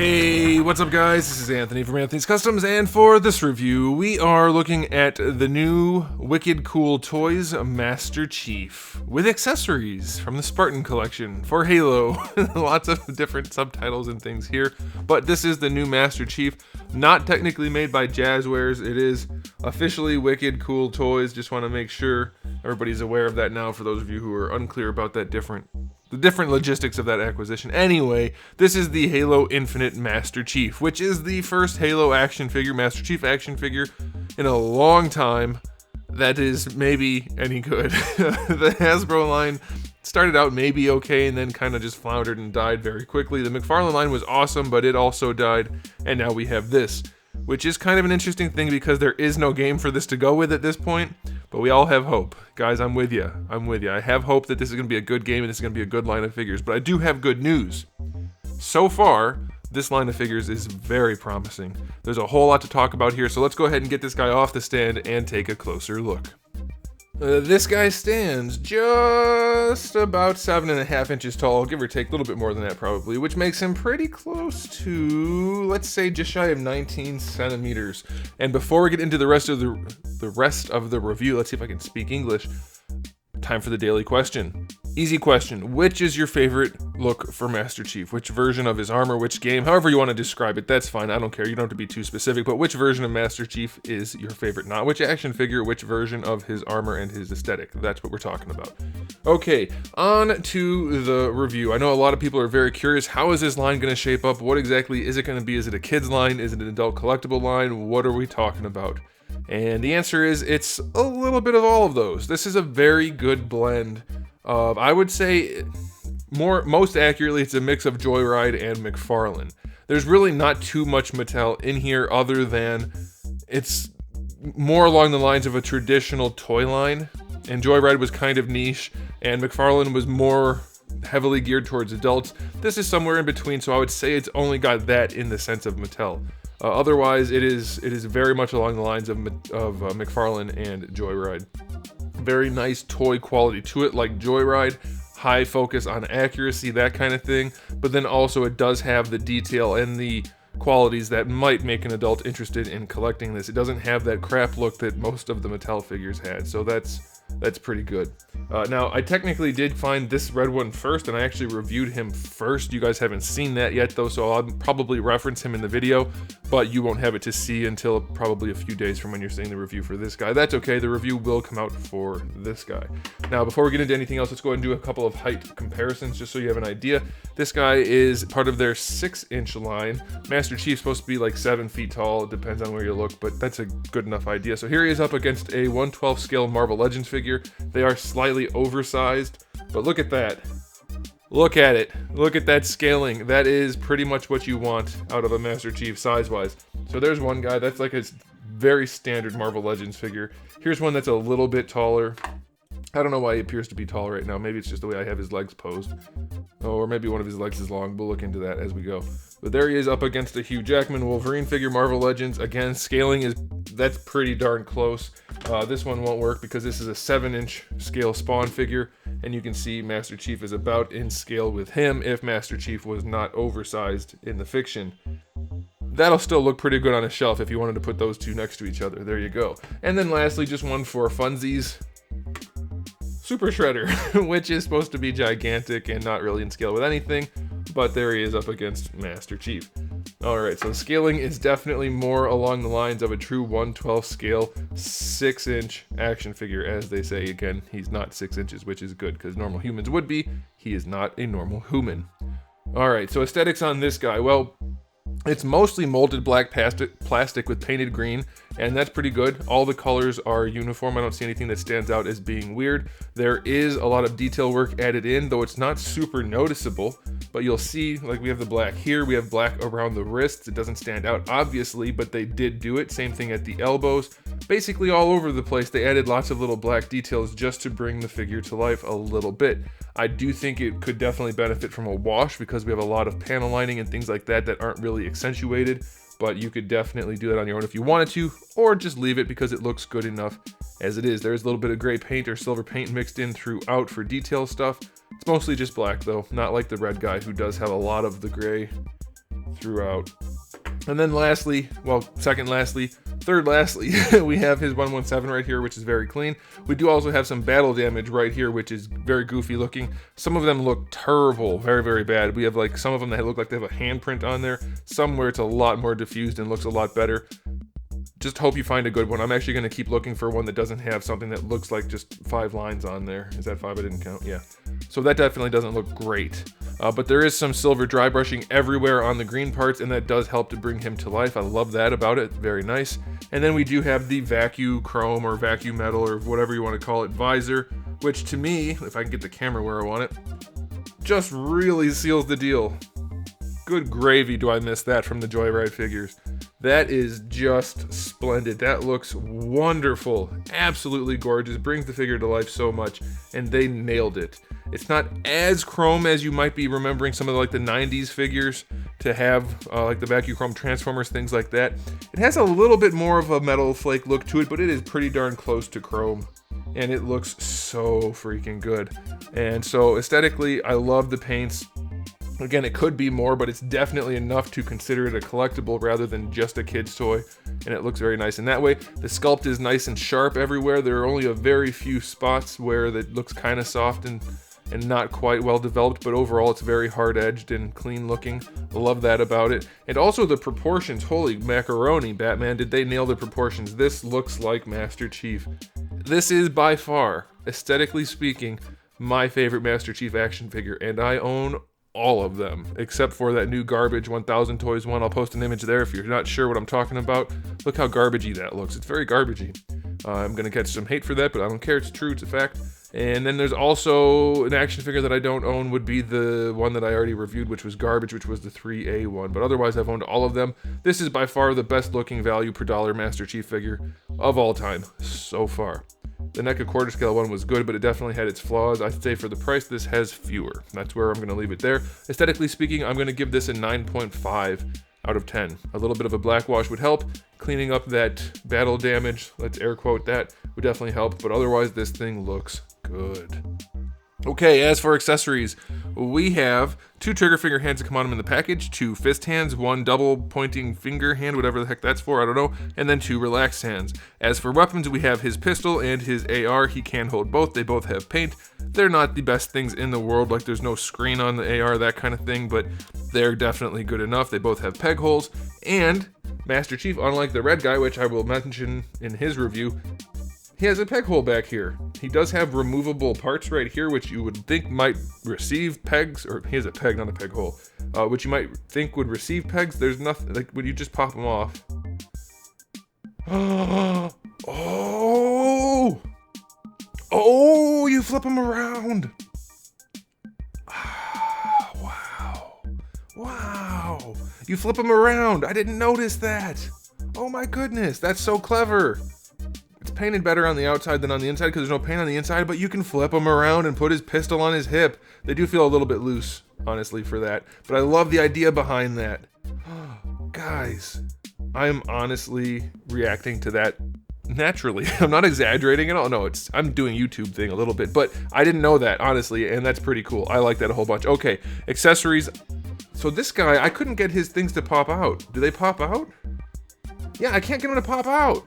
Hey, what's up guys? This is Anthony from Anthony's Customs, and for this review, we are looking at the new Wicked Cool Toys Master Chief with accessories from the Spartan collection for Halo. Lots of different subtitles and things here, but this is the new Master Chief, not technically made by Jazwares. It is officially Wicked Cool Toys. Just want to make sure everybody's aware of that now for those of you who are unclear about that the different logistics of that acquisition. Anyway, this is the Halo Infinite Master Chief, which is the first Halo action figure, Master Chief action figure, in a long time that is maybe any good. The Hasbro line started out maybe okay and then kind of just floundered and died very quickly. The McFarlane line was awesome, but it also died, and now we have this, which is kind of an interesting thing because there is no game for this to go with at this point, but we all have hope. Guys, I'm with you. I have hope that this is going to be a good game and this is going to be a good line of figures, but I do have good news. So far, this line of figures is very promising. There's a whole lot to talk about here, so let's go ahead and get this guy off the stand and take a closer look. This guy stands just about 7.5 inches tall, give or take, a little bit more than that probably, which makes him pretty close to, let's say, just shy of 19 centimeters. And before we get into the rest of the review, let's see if I can speak English. Time for the daily question. Easy question. Which is your favorite look for Master Chief? Which version of his armor, which game, however you want to describe it, that's fine. I don't care. You don't have to be too specific, but which version of Master Chief is your favorite? Not which action figure, which version of his armor and his aesthetic. That's what we're talking about. Okay, on to the review. I know a lot of people are very curious. How is this line going to shape up? What exactly is it going to be? Is it a kid's line? Is it an adult collectible line? What are we talking about? And the answer is it's a little bit of all of those. This is a very good blend of, I would say, most accurately, it's a mix of Joyride and McFarlane. There's really not too much Mattel in here other than it's more along the lines of a traditional toy line, and Joyride was kind of niche, and McFarlane was more heavily geared towards adults. This is somewhere in between, so I would say it's only got that in the sense of Mattel. Otherwise, it is very much along the lines of McFarlane and Joyride. Very nice toy quality to it, like Joyride. High focus on accuracy, that kind of thing. But then also it does have the detail and the qualities that might make an adult interested in collecting this. It doesn't have that crap look that most of the Mattel figures had, so that's pretty good. Now, I technically did find this red one first, and I actually reviewed him first. You guys haven't seen that yet, though, so I'll probably reference him in the video, but you won't have it to see until probably a few days from when you're seeing the review for this guy. That's okay, the review will come out for this guy. Now, before we get into anything else, let's go ahead and do a couple of height comparisons, just so you have an idea. This guy is part of their 6-inch line. Master Chief's supposed to be like 7 feet tall. It depends on where you look, but that's a good enough idea. So here he is up against a 1/12 scale Marvel Legends figure. They are slightly oversized, but look at that. Look at it. Look at that scaling. That is pretty much what you want out of a Master Chief size-wise. So there's one guy. That's like a very standard Marvel Legends figure. Here's one that's a little bit taller. I don't know why he appears to be tall right now. Maybe it's just the way I have his legs posed. Oh, or maybe one of his legs is long. We'll look into that as we go. But there he is up against a Hugh Jackman Wolverine figure, Marvel Legends. Again, scaling that's pretty darn close. This one won't work because this is a 7-inch scale Spawn figure, and you can see Master Chief is about in scale with him if Master Chief was not oversized in the fiction. That'll still look pretty good on a shelf if you wanted to put those two next to each other. There you go. And then lastly, just one for funsies. Super Shredder, which is supposed to be gigantic and not really in scale with anything, but there he is up against Master Chief. Alright, so scaling is definitely more along the lines of a true 1/12 scale 6-inch action figure, as they say. Again, he's not 6 inches, which is good, because normal humans would be. He is not a normal human. Alright, so aesthetics on this guy. Well, it's mostly molded black plastic with painted green, and that's pretty good. All the colors are uniform. I don't see anything that stands out as being weird. There is a lot of detail work added in, though it's not super noticeable, but you'll see, like, we have the black here, we have black around the wrists. It doesn't stand out, obviously, but they did do it. Same thing at the elbows. Basically all over the place, they added lots of little black details just to bring the figure to life a little bit. I do think it could definitely benefit from a wash because we have a lot of panel lining and things like that that aren't really accentuated, but you could definitely do that on your own if you wanted to, or just leave it because it looks good enough as it is. There is a little bit of gray paint or silver paint mixed in throughout for detail stuff. It's mostly just black though, not like the red guy who does have a lot of the gray throughout. And then lastly, well, third lastly, we have his 117 right here, which is very clean. We do also have some battle damage right here, which is very goofy looking. Some of them look terrible, very, very bad. We have like some of them that look like they have a handprint on there. Some where it's a lot more diffused and looks a lot better. Just hope you find a good one. I'm actually going to keep looking for one that doesn't have something that looks like just 5 lines on there. Is that 5? I didn't count. Yeah. So that definitely doesn't look great. But there is some silver dry brushing everywhere on the green parts, and that does help to bring him to life. I love that about it. Very nice. And then we do have the vacuum chrome or vacuum metal or whatever you want to call it visor, which to me, if I can get the camera where I want it, just really seals the deal. Good gravy do I miss that from the Joyride figures. That is just splendid. That looks wonderful. Absolutely gorgeous. Brings the figure to life so much, and they nailed it. It's not as chrome as you might be remembering some of the 90s figures to have, like the vacuum chrome Transformers, things like that. It has a little bit more of a metal flake look to it, but it is pretty darn close to chrome. And it looks so freaking good. And so aesthetically, I love the paints. Again, it could be more, but it's definitely enough to consider it a collectible rather than just a kid's toy, and it looks very nice in that way. The sculpt is nice and sharp everywhere. There are only a very few spots where it looks kind of soft and not quite well developed, but overall it's very hard-edged and clean looking. I love that about it. And also the proportions. Holy macaroni, Batman, did they nail the proportions. This looks like Master Chief. This is by far, aesthetically speaking, my favorite Master Chief action figure, and I own all of them, except for that new garbage 1000 Toys one. I'll post an image there if you're not sure what I'm talking about. Look how garbagey that looks. It's very garbagey. I'm going to catch some hate for that, but I don't care. It's true. It's a fact. And then there's also an action figure that I don't own, would be the one that I already reviewed, which was garbage, which was the 3A one. But otherwise, I've owned all of them. This is by far the best looking value per dollar Master Chief figure of all time so far. The NECA quarter scale one was good, but it definitely had its flaws. I'd say for the price, this has fewer. That's where I'm going to leave it there. Aesthetically speaking, I'm going to give this a 9.5 out of 10. A little bit of a black wash would help. Cleaning up that battle damage, let's air quote that, would definitely help. But otherwise, this thing looks good. Okay, as for accessories, we have 2 trigger finger hands that come on them in the package, 2 fist hands, 1 double pointing finger hand, whatever the heck that's for, I don't know, and then 2 relaxed hands. As for weapons, we have his pistol and his AR. He can hold both. They both have paint. They're not the best things in the world, like there's no screen on the AR, that kind of thing, but they're definitely good enough. They both have peg holes, and Master Chief, unlike the red guy, which I will mention in his review, he has a peg hole back here. He does have removable parts right here, which you would think might receive pegs, or he has a peg, not a peg hole, which you might think would receive pegs. There's nothing, like when you just pop them off. Oh, you flip them around. Wow. You flip them around. I didn't notice that. Oh my goodness, that's so clever. It's painted better on the outside than on the inside because there's no paint on the inside, but you can flip him around and put his pistol on his hip. They do feel a little bit loose, honestly, for that. But I love the idea behind that. Guys, I'm honestly reacting to that naturally. I'm not exaggerating at all. No, I'm doing YouTube thing a little bit, but I didn't know that, honestly, and that's pretty cool. I like that a whole bunch. Okay, accessories. So this guy, I couldn't get his things to pop out. Do they pop out? Yeah, I can't get them to pop out.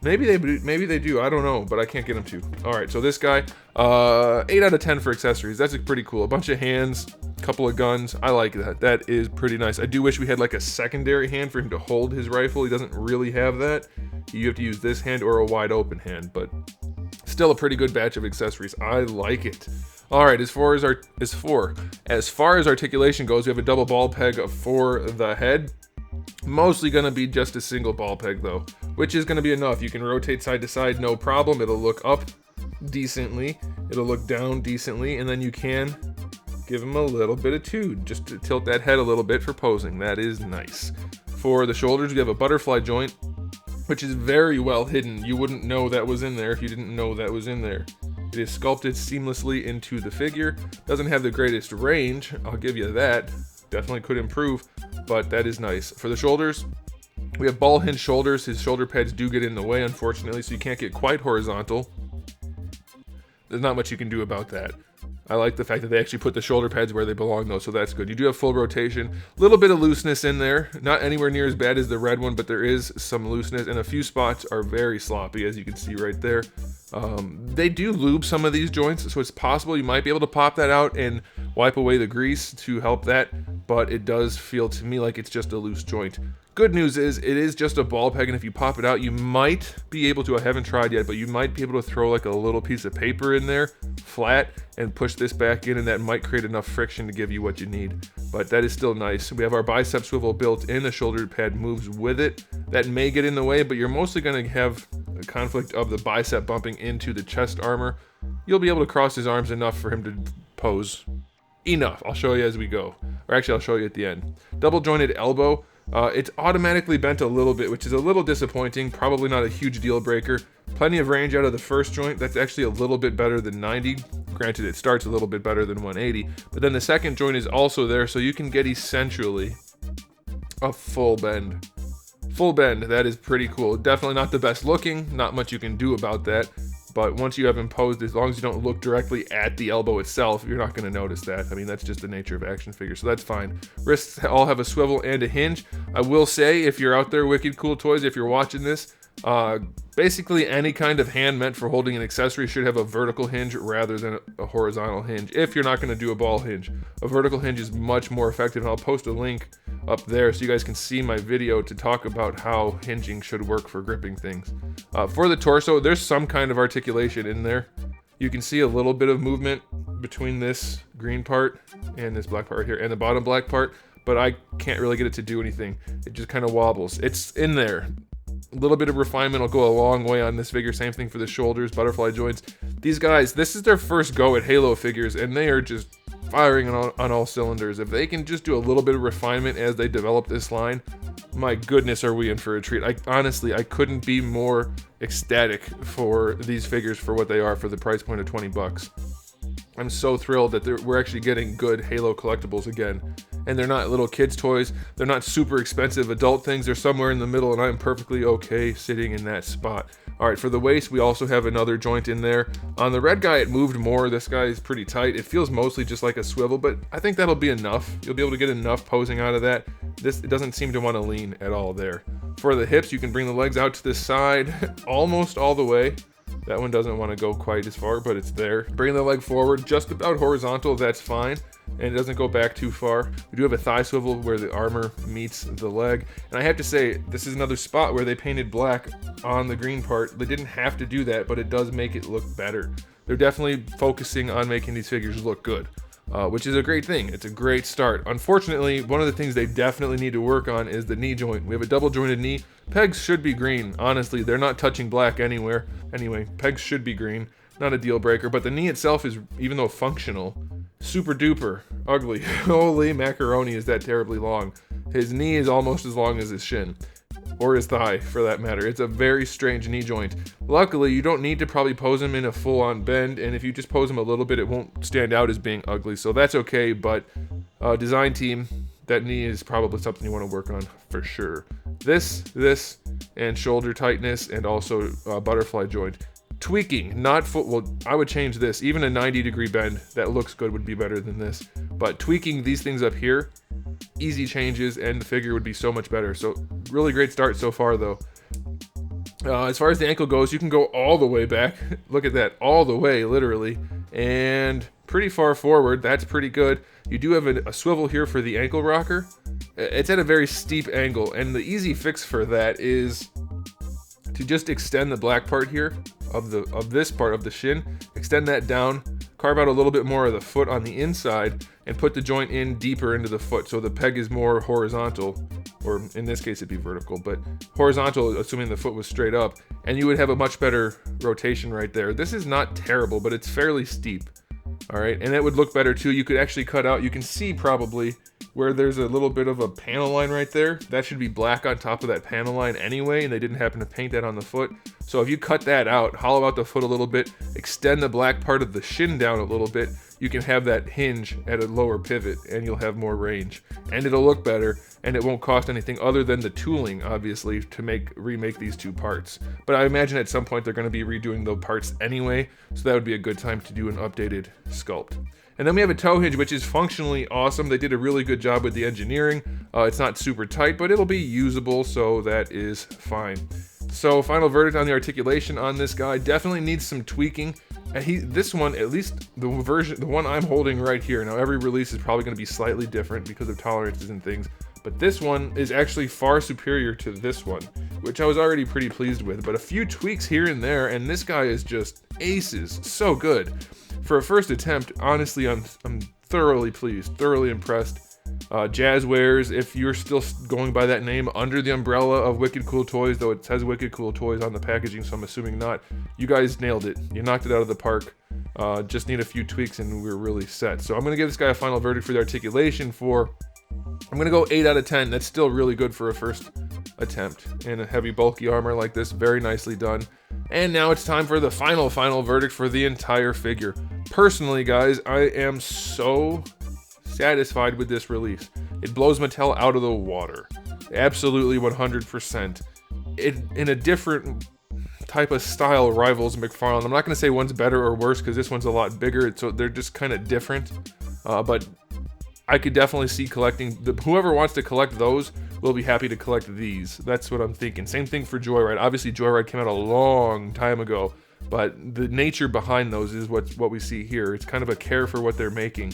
Maybe they do, I don't know, but I can't get them to. All right, so this guy, 8 out of 10 for accessories. That's pretty cool. A bunch of hands, couple of guns. I like that. That is pretty nice. I do wish we had like a secondary hand for him to hold his rifle. He doesn't really have that. You have to use this hand or a wide open hand, but still a pretty good batch of accessories. I like it. All right, as far as articulation goes, we have a double ball peg for the head. Mostly going to be just a single ball peg though, which is going to be enough. You can rotate side to side, no problem. It'll look up decently. It'll look down decently. And then you can give him a little bit of toot, just to tilt that head a little bit for posing. That is nice. For the shoulders, we have a butterfly joint, which is very well hidden. You wouldn't know that was in there if you didn't know that was in there. It is sculpted seamlessly into the figure. Doesn't have the greatest range, I'll give you that. Definitely could improve, but that is nice. For the shoulders, we have ball hinge shoulders. His shoulder pads do get in the way, unfortunately, so you can't get quite horizontal. There's not much you can do about that. I like the fact that they actually put the shoulder pads where they belong though, so that's good. You do have full rotation. A little bit of looseness in there. Not anywhere near as bad as the red one, but there is some looseness, and a few spots are very sloppy, as you can see right there. They do lube some of these joints, so it's possible you might be able to pop that out and wipe away the grease to help that, but it does feel to me like it's just a loose joint. Good news is it is just a ball peg, and if you pop it out, you might be able to, I haven't tried yet, but you might be able to throw like a little piece of paper in there flat and push this back in, and that might create enough friction to give you what you need. But that is still nice. We have our bicep swivel built in, the shoulder pad moves with it. That may get in the way, but you're mostly going to have a conflict of the bicep bumping into the chest armor. You'll be able to cross his arms enough for him to pose enough. I'll show you as we go, or actually I'll show you at the end. Double jointed elbow. It's automatically bent a little bit, which is a little disappointing. Probably not a huge deal breaker. Plenty of range out of the first joint. That's actually a little bit better than 90. Granted, it starts a little bit better than 180. But then the second joint is also there, so you can get essentially a full bend. Full bend, that is pretty cool. Definitely not the best looking. Not much you can do about that. But once you have imposed, as long as you don't look directly at the elbow itself, you're not going to notice that. I mean, that's just the nature of action figures, so that's fine. Wrists all have a swivel and a hinge. I will say, if you're out there, Wicked Cool Toys, if you're watching this, basically any kind of hand meant for holding an accessory should have a vertical hinge rather than a horizontal hinge, if you're not going to do a ball hinge. A vertical hinge is much more effective, and I'll post a link up there so you guys can see my video to talk about how hinging should work for gripping things. For the torso, there's some kind of articulation in there. You can see a little bit of movement between this green part and this black part right here and the bottom black part, but I can't really get it to do anything. It just kind of wobbles. It's in there. A little bit of refinement will go a long way on this figure. Same thing for the shoulders, butterfly joints. These guys, this is their first go at Halo figures, and they are just firing on all cylinders. If they can just do a little bit of refinement as they develop this line, my goodness, are we in for a treat. Honestly, I couldn't be more ecstatic for these figures for what they are for the price point of 20 bucks. I'm so thrilled that we're actually getting good Halo collectibles again. And they're not little kids' toys. They're not super expensive adult things. They're somewhere in the middle, and I'm perfectly okay sitting in that spot. All right, for the waist, we also have another joint in there. On the red guy, it moved more. This guy is pretty tight. It feels mostly just like a swivel, but I think that'll be enough. You'll be able to get enough posing out of that. It doesn't seem to want to lean at all there. For the hips, you can bring the legs out to the side almost all the way. That one doesn't want to go quite as far, but it's there. Bring the leg forward just about horizontal, that's fine. And it doesn't go back too far. We do have a thigh swivel where the armor meets the leg. And I have to say, this is another spot where they painted black on the green part. They didn't have to do that, but it does make it look better. They're definitely focusing on making these figures look good, which is a great thing. It's a great start. Unfortunately, one of the things they definitely need to work on is the knee joint. We have a double jointed knee. Pegs should be green. Honestly, they're not touching black anywhere. Anyway, pegs should be green. Not a deal breaker, but the knee itself is, even though functional, super duper ugly. Holy macaroni, is that terribly long. His knee is almost as long as his shin, or his thigh for that matter. It's a very strange knee joint. Luckily, you don't need to probably pose him in a full-on bend, and if you just pose him a little bit, it won't stand out as being ugly, so that's okay. But design team, that knee is probably something you want to work on for sure. This, and shoulder tightness, and also butterfly joint. Tweaking, not full, well, I would change this. Even a 90-degree bend that looks good would be better than this. But tweaking these things up here, easy changes, and the figure would be so much better. So really great start so far, though. As far as the ankle goes, you can go all the way back. Look at that, all the way, literally. And pretty far forward, that's pretty good. You do have a swivel here for the ankle rocker. It's at a very steep angle, and the easy fix for that is to just extend the black part here of this part of the shin, extend that down, carve out a little bit more of the foot on the inside, and put the joint in deeper into the foot so the peg is more horizontal, or in this case it'd be vertical, but horizontal assuming the foot was straight up, and you would have a much better rotation right there. This is not terrible, but it's fairly steep. All right, and that would look better too. You could actually cut out, you can see probably where there's a little bit of a panel line right there, that should be black on top of that panel line anyway, and they didn't happen to paint that on the foot. So if you cut that out, hollow out the foot a little bit, extend the black part of the shin down a little bit, you can have that hinge at a lower pivot and you'll have more range. And it'll look better, and it won't cost anything other than the tooling, obviously, to remake these two parts. But I imagine at some point they're going to be redoing the parts anyway, so that would be a good time to do an updated sculpt. And then we have a toe hinge, which is functionally awesome. They did a really good job with the engineering. It's not super tight, but it'll be usable, so that is fine. So final verdict on the articulation on this guy, definitely needs some tweaking. And this one, at least the one I'm holding right here, now every release is probably going to be slightly different because of tolerances and things, but this one is actually far superior to this one, which I was already pretty pleased with. But a few tweaks here and there, and this guy is just aces, so good. For a first attempt, honestly, I'm thoroughly pleased, thoroughly impressed. Jazwares, if you're still going by that name, under the umbrella of Wicked Cool Toys, though it says Wicked Cool Toys on the packaging, so I'm assuming not, you guys nailed it. You knocked it out of the park. Just need a few tweaks and we're really set. So I'm going to give this guy a final verdict for the articulation I'm going to go 8 out of 10. That's still really good for a first attempt. In a heavy, bulky armor like this, very nicely done. And now it's time for the final verdict for the entire figure. Personally, guys, I am so satisfied with this release. It blows Mattel out of the water. Absolutely 100%. It, in a different type of style, rivals McFarlane. I'm not going to say one's better or worse because this one's a lot bigger, so they're just kind of different. But I could definitely see collecting, whoever wants to collect those will be happy to collect these. That's what I'm thinking. Same thing for Joyride. Obviously Joyride came out a long time ago, but the nature behind those is what we see here. It's kind of a care for what they're making.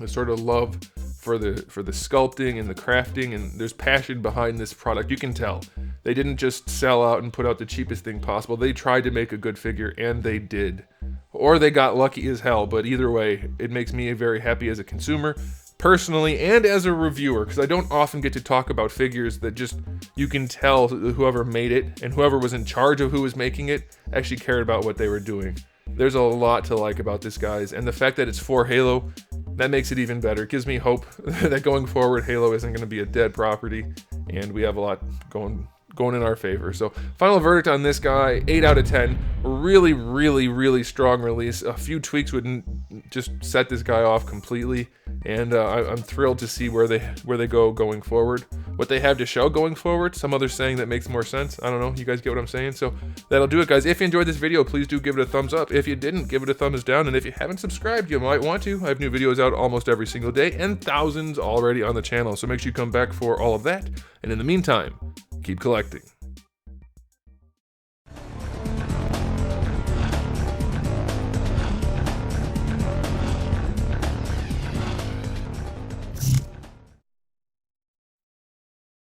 A sort of love for the sculpting and the crafting, and there's passion behind this product. You can tell. They didn't just sell out and put out the cheapest thing possible. They tried to make a good figure, and they did. Or they got lucky as hell, but either way, it makes me very happy as a consumer, personally, and as a reviewer, because I don't often get to talk about figures that just, you can tell whoever made it, and whoever was in charge of who was making it, actually cared about what they were doing. There's a lot to like about this, guys, and the fact that it's for Halo, that makes it even better. It gives me hope that going forward, Halo isn't going to be a dead property, and we have a lot going in our favor. So final verdict on this guy, 8 out of 10. Really, really, really strong release. A few tweaks would just set this guy off completely, and I'm thrilled to see where they go going forward. What they have to show going forward, some others saying that makes more sense. I don't know, you guys get what I'm saying? So that'll do it, guys. If you enjoyed this video, please do give it a thumbs up. If you didn't, give it a thumbs down, and if you haven't subscribed, you might want to. I have new videos out almost every single day, and thousands already on the channel, so make sure you come back for all of that. And in the meantime, keep collecting.